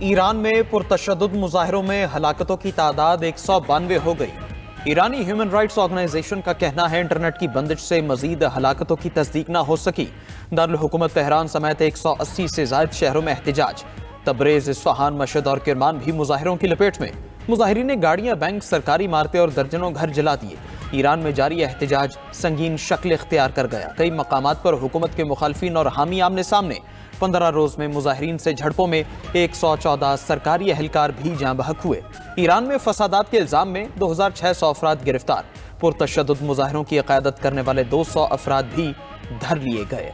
Iran में पुरतशद्दुद मुजाहिरों में हलाकतों की तादाद 192 हो गई। ईरानी ह्यूमन राइट्स ऑर्गेनाइजेशन का कहना है इंटरनेट की बंदिश से मजीद हलाकतों की तस्दीक न हो सकी। दारुल हुकूमत तेहरान समेत 180 से ज्यादा शहरों में एहतजाज। तबरेज, इस्फहान, मशहद और किरमान भी मुजाहिरों की लपेट में। मुजाहिरीन ने गाड़ियां, बैंक, सरकारी इमारतें और दर्जनों घर जला दिए। ईरान में जारी एहतजाज संगीन शक्ल इख्तियार कर गया। कई मकामात पर हुकूमत के मुखालफिन और हामी आमने सामने। 15 रोज में मुजाहिरीन से झड़पों में 114 सरकारी एहलकार भी जाँ बहक हुए। ईरान में फसादात के इल्जाम में 2600 अफराद गिरफ्तार। पुरतशद्दुद मुजाहिरों की क़यादत करने वाले 200 अफराद भी धर लिए गए।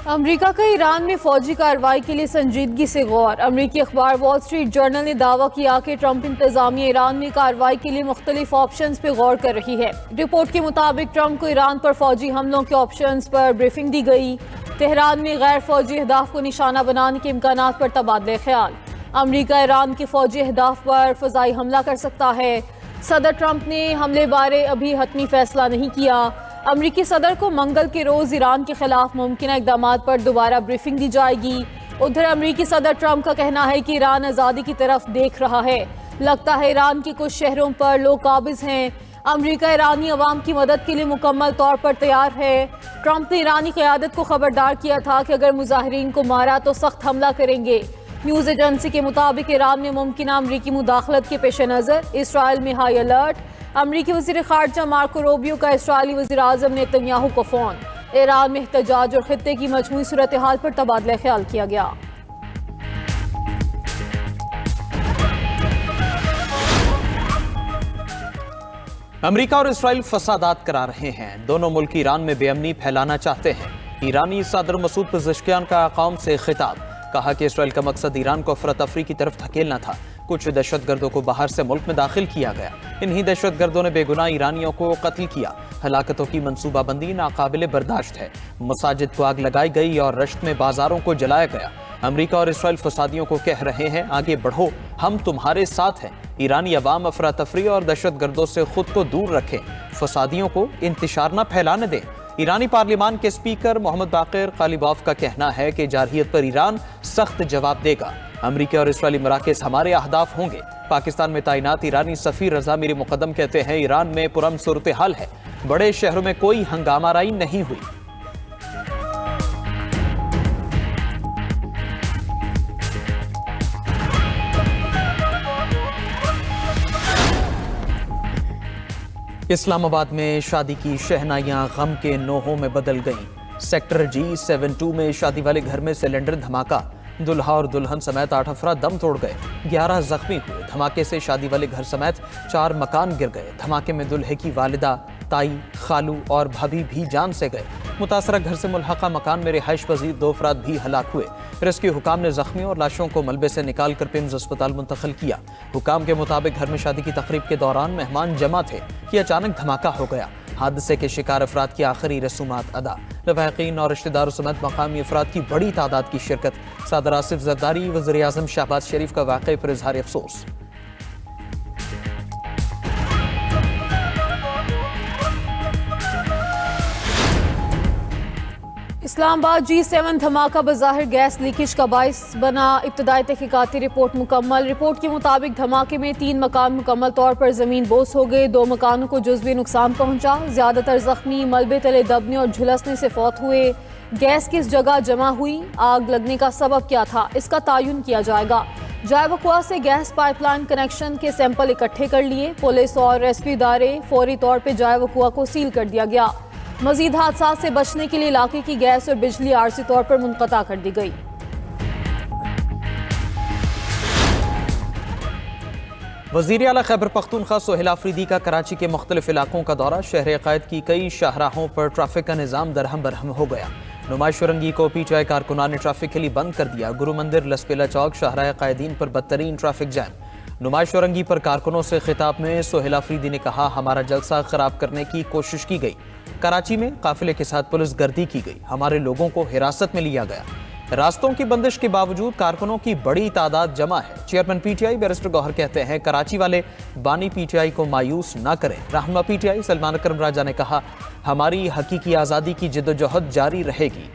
अमेरिका का ईरान में फौजी कार्रवाई के लिए संजीदगी से गौर। अमेरिकी अखबार वॉल स्ट्रीट जर्नल ने दावा किया कि ट्रंप इंतजामिया ईरान में कार्रवाई के लिए मुख्तलिफ ऑप्शंस पर गौर कर रही है। रिपोर्ट के मुताबिक ट्रंप को ईरान पर फौजी हमलों के ऑप्शंस पर ब्रीफिंग दी गई। तेहरान में गैर फौजी अहदाफ को निशाना बनाने के इम्कानात पर तबादले ख्याल। अमेरिका ईरान के फौजी अहदाफ पर फ़ज़ाई हमला कर सकता है। सदर ट्रंप ने हमले बारे अभी हतमी फैसला नहीं किया। अमरीकी सदर को मंगल के रोज ईरान के खिलाफ मुमकिन इकदाम पर दोबारा ब्रीफिंग दी जाएगी। उधर अमरीकी सदर ट्रंप का कहना है कि ईरान आज़ादी की तरफ देख रहा है। लगता है ईरान के कुछ शहरों पर लोग काबिज हैं। अमरीका ईरानी अवाम की मदद के लिए मुकम्मल तौर पर तैयार है। ट्रंप ने ईरानी क़यादत को खबरदार किया था कि अगर मुजाहिरीन को मारा तो सख्त हमला करेंगे। न्यूज़ एजेंसी के मुताबिक ईरान में मुमकिन अमरीकी मुदाखलत के पेश नज़र इसराइल में हाई अलर्ट। अमरीकी वज़ीर ख़ारजा मार्को रूबियो का इसराइली वज़ीर आज़म नेतन्याहू को फ़ोन। ईरान में एहतजाज और खित्ते की मजमूई सूरत हाल पर तबादला ख्याल किया गया। अमेरिका और इसराइल फसादात करा रहे हैं। दोनों मुल्क ईरान में बेअमनी फैलाना चाहते हैं। ईरानी सदर मसूद पेज़ेश्कियान का कौम से खिताब। कहा कि इसराइल का मकसद ईरान को अफरा-तफरी की तरफ धकेलना था। कुछ दहशतगर्दों को बाहर से मुल्क में दाखिल किया गया। इन्हीं दहशतगर्दों ने बेगुनाह ईरानियों को कत्ल किया। हलाकतों की मंसूबाबंदी नाकाबिले बर्दाश्त है। मसाजिद को आग लगाई गई और रश्त में बाजारों को जलाया गया। अमेरिका और इसराइल फसादियों को कह रहे हैं, आगे बढ़ो, हम तुम्हारे साथ हैं। ईरानी अवाम अफरा तफरी और दहशतगर्दों से खुद को दूर रखें। फसादियों को इंतशार न फैलाने दें। ईरानी पार्लियामान के स्पीकर मोहम्मद बाकिर कालिबाफ का कहना है कि जारहियत पर ईरान सख्त जवाब देगा। अमेरिका और इसराइली मराकज़ हमारे अहदाफ होंगे। पाकिस्तान में तैनात ईरानी सफ़ीर रज़ा मीर मुक़द्दम कहते हैं, ईरान में पुरअमन सूरत हाल है। बड़े शहरों में कोई हंगामाराई नहीं हुई। इस्लामाबाद में शादी की शहनाइयां गम के नोहों में बदल गईं। सेक्टर G72 में शादी वाले घर में सिलेंडर धमाका। दुल्हा और दुल्हन समेत 8 अफराद दम तोड़ गए। 11 जख्मी हुए। धमाके से शादी वाले घर समेत 4 मकान गिर गए। धमाके में दुल्हे की वालिदा, ताई, खालू और भाभी भी जान से गए। मुतासरा घर से मुल्हका मकान में रिहाइश पजीर 2 अफराद भी हलाक हुए। रेस्क्यू हुकाम ने जख्मियों और लाशों को मलबे से निकाल कर पिम्स अस्पताल मुंतकिल किया। हुकाम के मुताबिक घर में शादी की तकरीब के दौरान मेहमान जमा थे कि अचानक धमाका हो गया। हादसे के शिकार अफराद की आखिरी रसूमात अदा। लवाहिकीन और रिश्तेदारों समेत मकामी अफराद की बड़ी तादाद की शिरकत। सदर आसिफ जरदारी वज़ीर आज़म शहबाज शरीफ का वाक़े पर इज़हार अफसोस। इस्लामाबाद G7 धमाका बज़ाहिर गैस लीकेज का बाइस बना। इब्तदाई तहकीकाती रिपोर्ट मुकम्मल। रिपोर्ट के मुताबिक धमाके में 3 मकान मुकम्मल तौर पर ज़मीन बोस हो गए। 2 मकानों को जुज़वी नुकसान पहुंचा। ज़्यादातर ज़ख्मी मलबे तले दबने और झुलसने से फौत हुए। गैस किस जगह जमा हुई, आग लगने का सबब क्या था, इसका तायुन किया जाएगा। जाय वक़्वा से गैस पाइपलाइन कनेक्शन के सैंपल इकट्ठे कर लिए। पुलिस और रेस्क्यू इदारे फौरी तौर पर जाय वक़्वा को सील कर दिया गया। मजीद हादसा से बचने के लिए इलाके की गैस और बिजली आरजी तौर पर मुनक़ता कर दी गई। वज़ीर आला खैबर पख्तूनख्वा सोहेल आफरीदी का कराची के मुख्तलिफ इलाकों का दौरा। शहर अक़ायद की कई शाहराहों पर ट्रैफिक का निज़ाम दरहम बरहम हो गया। नुमाइश रंगी को PTI कारकुनान ने ट्रैफिक के लिए बंद कर दिया। गुरु मंदिर, लसपेला चौक, शाहराह कायदीन पर बदतरीन ट्रैफिक जैम। नुमाइश रंगी पर कारकुनों से खिताब में सोहेल आफरीदी ने कहा, हमारा जलसा खराब करने की कोशिश की गई। कराची में काफिले के साथ पुलिस गर्दी की गई। हमारे लोगों को हिरासत में लिया गया। रास्तों की बंदिश के बावजूद कारकुनों की बड़ी तादाद जमा है। चेयरमैन पीटीआई बैरिस्टर गौहर कहते हैं, कराची वाले बानी पीटीआई को मायूस न करें। रहनुमा पीटीआई सलमान अकरम राजा ने कहा, हमारी हकीकी आज़ादी की जिद्दोजहद जारी रहेगी।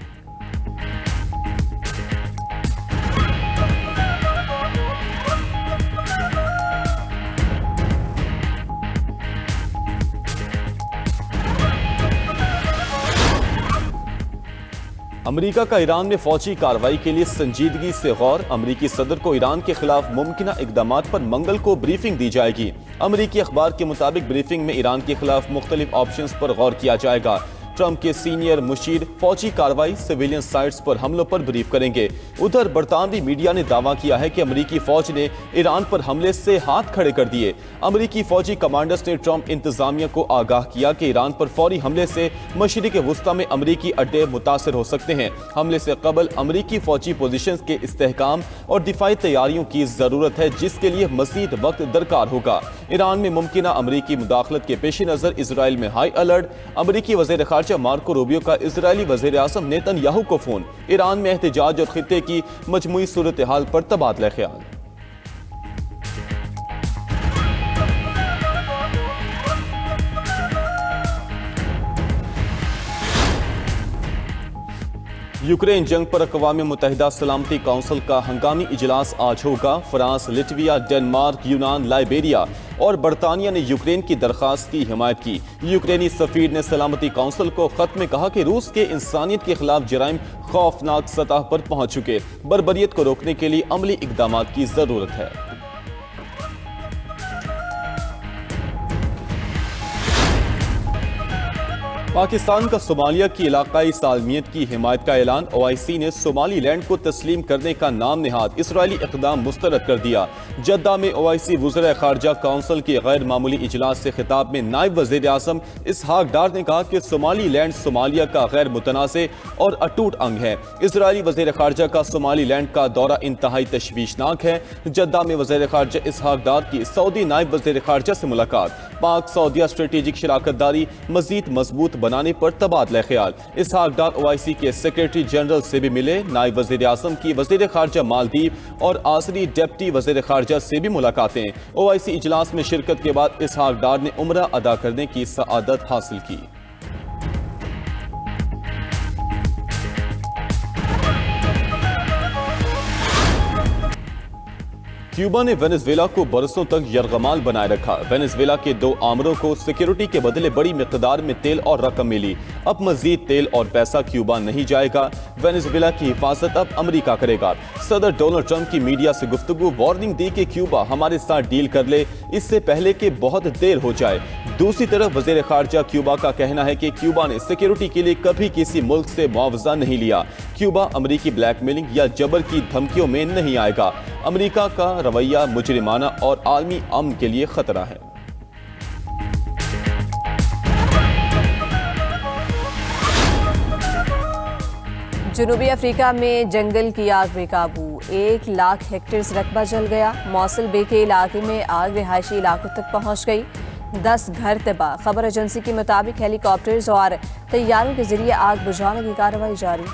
अमेरिका का ईरान में फौजी कार्रवाई के लिए संजीदगी से गौर। अमेरिकी सदर को ईरान के खिलाफ मुमकिना इकदामात पर मंगल को ब्रीफिंग दी जाएगी। अमेरिकी अखबार के मुताबिक ब्रीफिंग में ईरान के खिलाफ मुख्तलिफ ऑप्शंस पर गौर किया जाएगा। ट्रंप के सीनियर मुशीर फौजी कार्रवाई, सिविलियन साइट्स पर हमलों पर ब्रीफ करेंगे। उधर बरतानवी मीडिया ने दावा किया है कि अमेरिकी फौज ने ईरान पर हमले से हाथ खड़े कर दिए। अमेरिकी फौजी कमांडर्स ने ट्रंप इंतजामिया को आगाह किया कि ईरान पर फौरी हमले से मशरिक वस्ता में अमेरिकी अड्डे मुतासर हो सकते हैं। हमले से कबल अमेरिकी फौजी पोजीशंस के इस्तेहकाम और दिफाई तैयारियों की जरूरत है, जिसके लिए मजीद वक्त दरकार होगा। ईरान में मुमकिना अमेरिकी मुदाखलत के पेश नजर इसराइल में हाई अलर्ट। अमेरिकी वज़ीर ख़ारिजा मार्को रूबियो का इजरायली वज़ीर आज़म नेतन्याहू को फोन। ईरान में एहतजाज और खित्ते की मजमूई सूरत हाल पर तबादला ख्याल। यूक्रेन जंग पर अक़वाम मुत्तहिदा सलामती काउंसिल का हंगामी इजलास आज होगा। फ्रांस, लिटविया, डेनमार्क, यूनान, लाइबेरिया और बरतानिया ने यूक्रेन की दरख्वास्त की हिमायत की। यूक्रेनी सफीर ने सलामती काउंसिल को खत में कहा कि रूस के इंसानियत के खिलाफ जराइम खौफनाक सतह पर पहुंच चुके, बर्बरियत को रोकने के लिए अमली इकदाम की जरूरत है। पाकिस्तान का सोमालिया की इलाकाई सालमियत की हिमायत का ऐलान। OIC ने सोमालीलैंड को तस्लीम करने का नाम निहाद इसराइली इक़दाम मुस्तरद कर दिया। जद्दा में OIC वज़ीर ख़ारिजा काउंसिल के गैर मामूली इजलास से खिताब में नायब वज़ीर आज़म इसहाक डार ने कहा कि सोमालीलैंड सोमालिया का गैर मुतनाज़े और अटूट अंग है। इसराइली वज़ीर ख़ारिजा का सोमालीलैंड का दौरा इंतहाई तशवीशनाक है। जद्दा में वज़ीर ख़ारिजा इसहाक डार की सऊदी नायब वज़ीर ख़ारिजा से मुलाकात। पाक सऊदिया स्ट्रेटेजिक शराकतदारी मज़ीद मजबूत बनाने पर तबादला ख्याल। इसहाक डार OIC के सेक्रेटरी जनरल से भी मिले। नायब वज़ीर आज़म की वज़ीर ख़ारिजा मालदीव और आसरी डिप्टी वज़ीर ख़ारिजा से भी मुलाकातें। OIC इजलास में शिरकत के बाद इसहाक डार ने उम्रा अदा करने की सआदत हासिल की। क्यूबा ने वेनेजुएला को बरसों तक यरगमाल बनाए रखा। वेनेजुएला के दो आमरों को सिक्योरिटी के बदले बड़ी मिकदार में तेल और रकम मिली। अब मजीद तेल और पैसा क्यूबा नहीं जाएगा। वेनेजुएला की हिफाजत अब अमेरिका करेगा। सदर डोनाल्ड ट्रंप की मीडिया से गुफ्तगू, वार्निंग दी कि क्यूबा हमारे साथ डील कर ले, इससे पहले कि बहुत देर हो जाए। दूसरी तरफ वज़ीर ख़ारिजा क्यूबा का कहना है कि क्यूबा ने सिक्योरिटी के लिए कभी किसी मुल्क से मुआवजा नहीं लिया। क्यूबा अमेरिकी ब्लैकमेलिंग या जबर की धमकियों में नहीं आएगा। अमेरिका का रवैया मुजरिमाना और आलमी अमन के लिए खतरा है। जनूबी अफ्रीका में जंगल की आग बेकाबू, 1 लाख हेक्टेयर रकबा जल गया। मौसल बे के इलाके में आग रिहायशी इलाकों तक पहुंच गई। 10 घर तबाह। खबर एजेंसी के मुताबिक हेलीकॉप्टर्स और तैयारों के जरिए आग बुझाने की कार्रवाई जारी।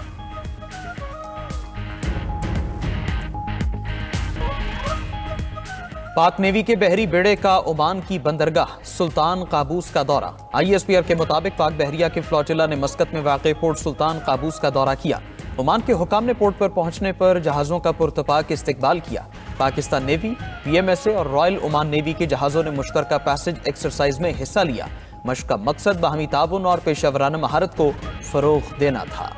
पाक नेवी के बहरी बेड़े का ओमान की बंदरगाह सुल्तान काबूस का दौरा। ISPR के मुताबिक पाक बहरिया के फ्लोटिला ने मस्कत में वाक़ पोर्ट सुल्तान काबूस का दौरा किया। ओमान के हुकाम ने पोर्ट पर पहुंचने पर जहाज़ों का पुरतपाक इस्तकबाल किया। पाकिस्तान नेवी, PMSA और रॉयल ओमान नेवी के जहाज़ों ने मुश्तरका पैसेज एक्सरसाइज में हिस्सा लिया। मशक़ का मकसद बाहमी ताउन और पेशावराना महारत को फ़रोग़ देना था।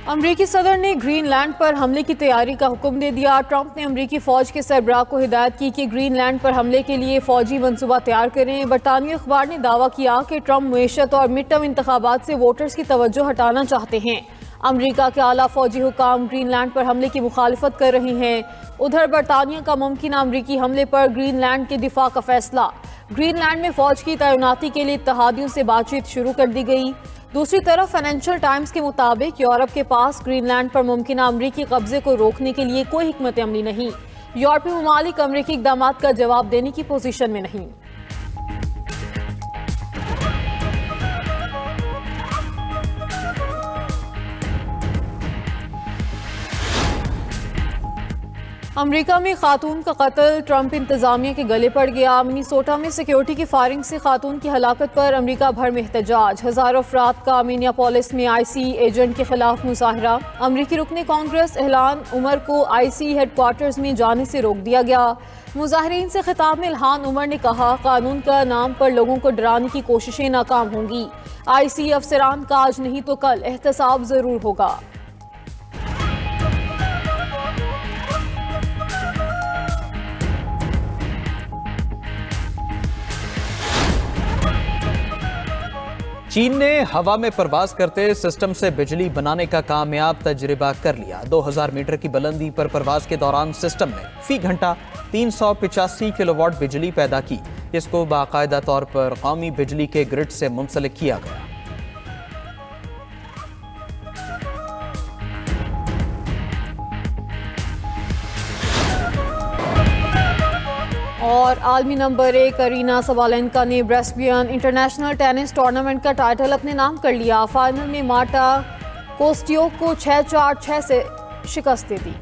अमरीकी सदर ने ग्रीनलैंड पर हमले की तैयारी का हुक्म दे दिया। ट्रंप ने अमरीकी फौज के सरबराह को हिदायत की कि ग्रीनलैंड पर हमले के लिए फौजी मंसूबा तैयार करें। बरतानवी अखबार ने दावा किया कि ट्रंप मईशत और मिड टर्म इंतखाबात से वोटर्स की तवज्जो हटाना चाहते हैं। अमरीका के आला फौजी हुकाम ग्रीनलैंड पर हमले की मुखालफत कर रहे हैं। उधर बरतानिया का मुमकिन अमरीकी हमले पर ग्रीनलैंड के दिफा का फैसला। ग्रीनलैंड में फौज की तैनाती के लिए इत्तेहादियों से बातचीत शुरू कर दी गई। दूसरी तरफ फाइनेंशियल टाइम्स के मुताबिक यूरोप के पास ग्रीनलैंड पर मुमकिन अमरीकी कब्जे को रोकने के लिए कोई हिकमत अमली नहीं। यूरोपीय ममालिक अमरीकी इक़दामात का जवाब देने की पोजीशन में नहीं। अमेरिका में खातून का कत्ल ट्रंप इंतजामिया के गले पड़ गया। मिनीसोटा में सिक्योरिटी की फायरिंग से खातून की हलाकत पर अमेरिका भर में एहतजाज। हजारों अफराद का मिनियापोलिस में आईसी एजेंट के खिलाफ मुजाहरा। अमेरिकी रुकने कांग्रेस इल्हान उमर को आईसी हेडक्वार्टर्स में जाने से रोक दिया गया। मुजाहिरीन से खिताब में इल्हान उमर ने कहा, कानून का नाम पर लोगों को डराने की कोशिशें नाकाम होंगी। आईसी अफसरान का आज नहीं तो कल एहतसाब जरूर होगा। चीन ने हवा में परवाज करते सिस्टम से बिजली बनाने का कामयाब तजुर्बा कर लिया। 2000 मीटर की बुलंदी पर परवाज के दौरान सिस्टम ने फी घंटा 385 किलोवाट बिजली पैदा की। इसको बाकायदा तौर पर कौमी बिजली के ग्रिड से मुंसलिक किया गया। और आलमी नंबर 1 अरीना सबालेंका ने ब्रेस्बियन इंटरनेशनल टेनिस टूर्नामेंट का टाइटल अपने नाम कर लिया। फाइनल में मार्टा कोस्टियोक को 6-4, 6 से शिकस्त दे दी।